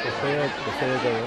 Que se de todo.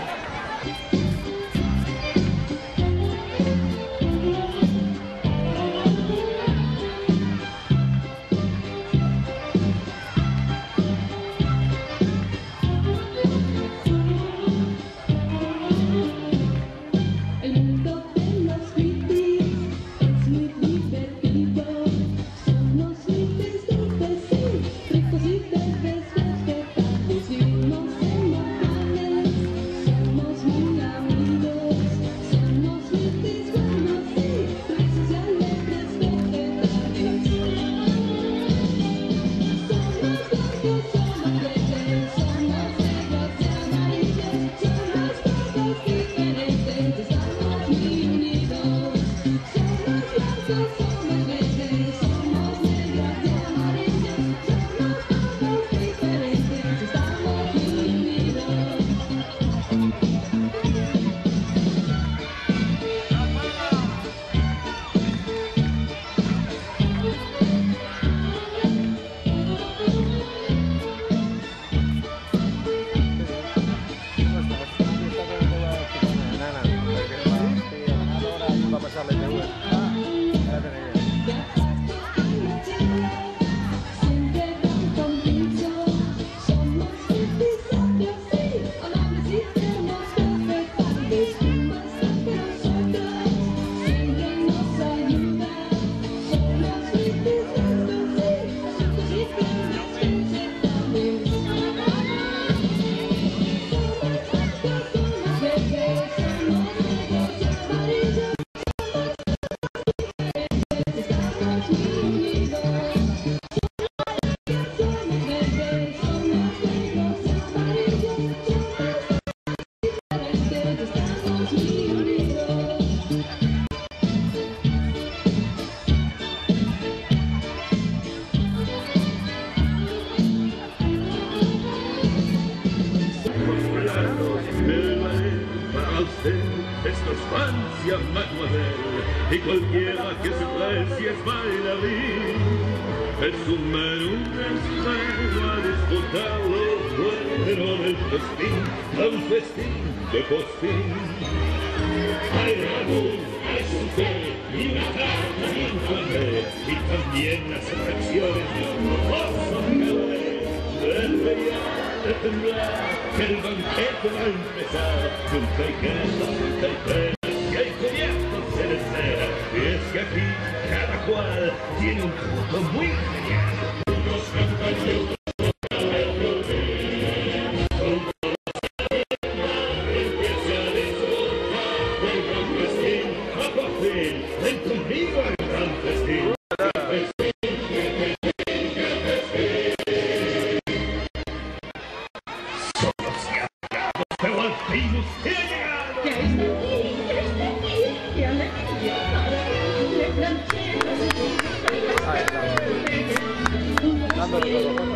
Y cualquiera que se precie es bailarín. Es un menú a disfrutarlo bueno del festín, un festín de postín. Hay ragú, hay sunté, y una carta y un flamé, y también las atracciones de un mozo cabaret. Debería temblar que el banquete va a empezar. Nunca hay queso, nunca hay tres. Y es que aquí cada cual tiene un truco muy genial. Unos cantan y otros empieza a disfrutar del gran festín. A por fin, ven conmigo al gran festín. Son los diablos, pero al fin usted ha llegado.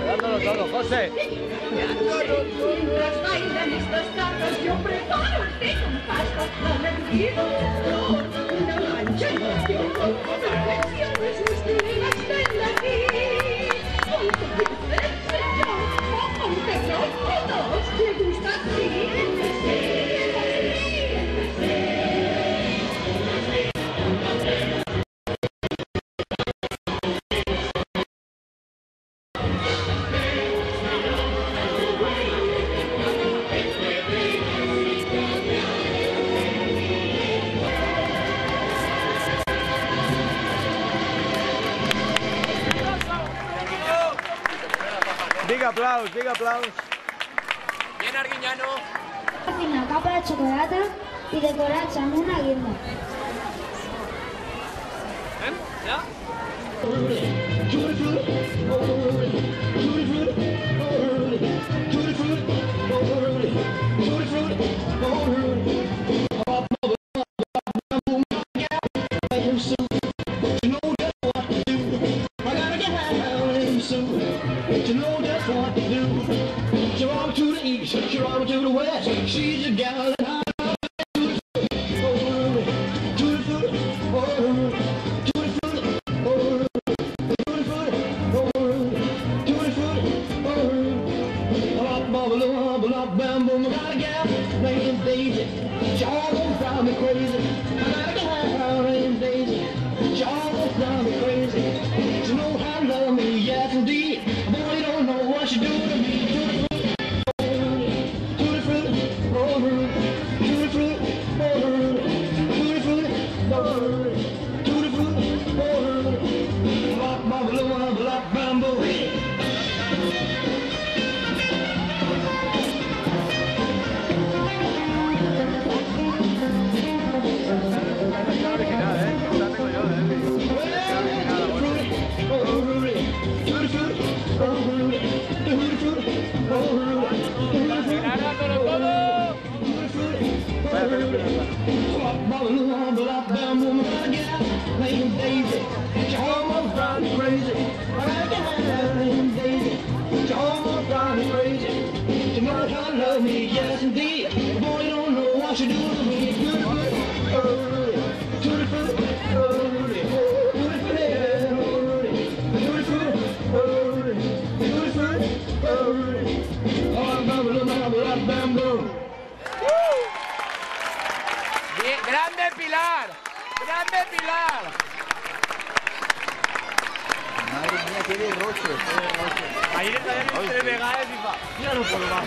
Dándolo todo, José. Mientras bailan estos gatos, yo preparo el té con pasta, alergido, una mancha en la piel, reflexiones misterosas están aquí. Aunque dicen señor, aunque no todos, le gusta así. Big aplausos. Bien, Arguiñano. Una capa de chocolate y decorar amb una guinda. ¿Ya? She's a gal that I tiene roche. Ahí le traen entre vegaes y va. Ya no puedo más.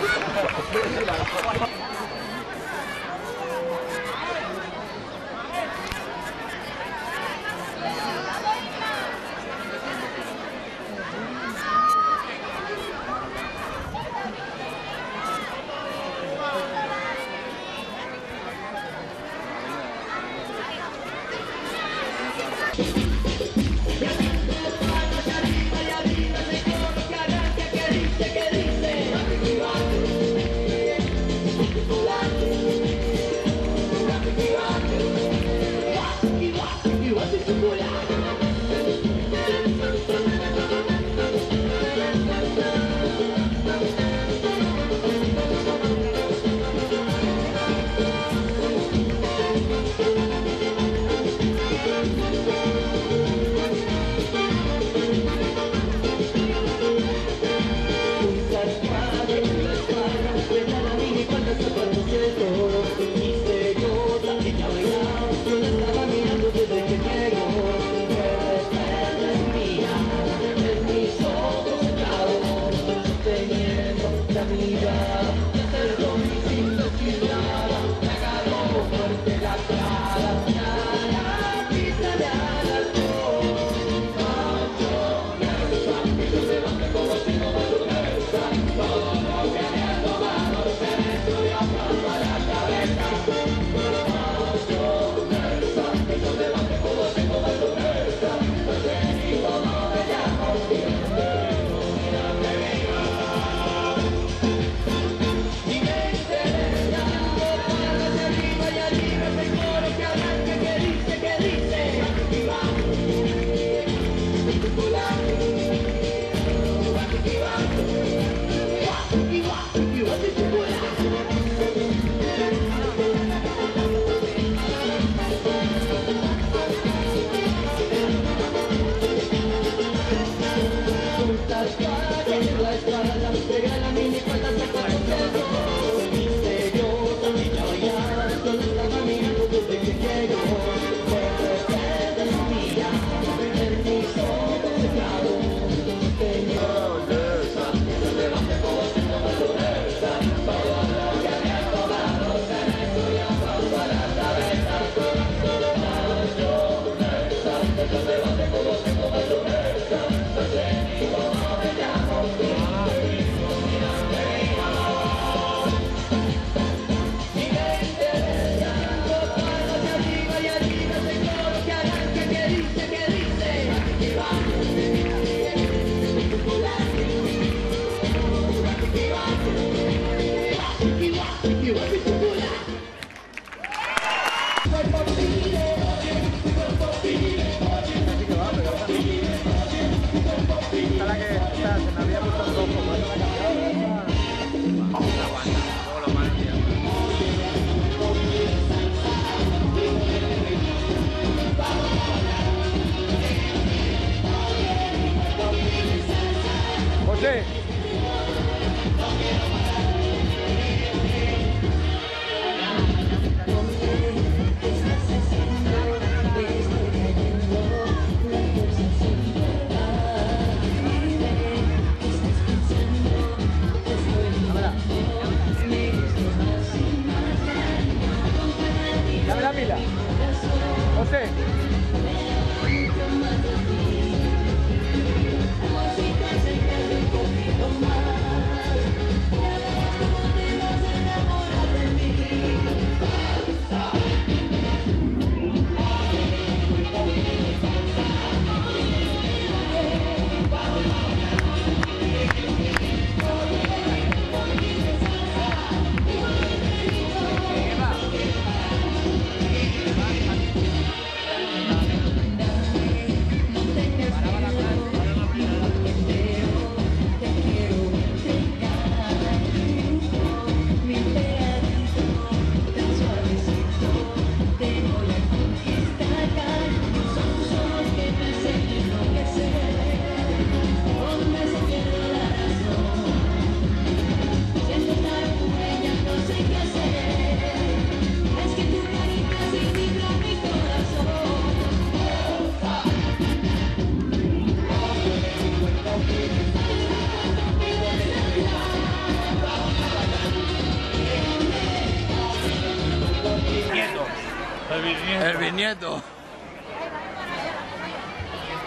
Bisnieto.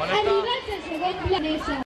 Arriba el segon planesa.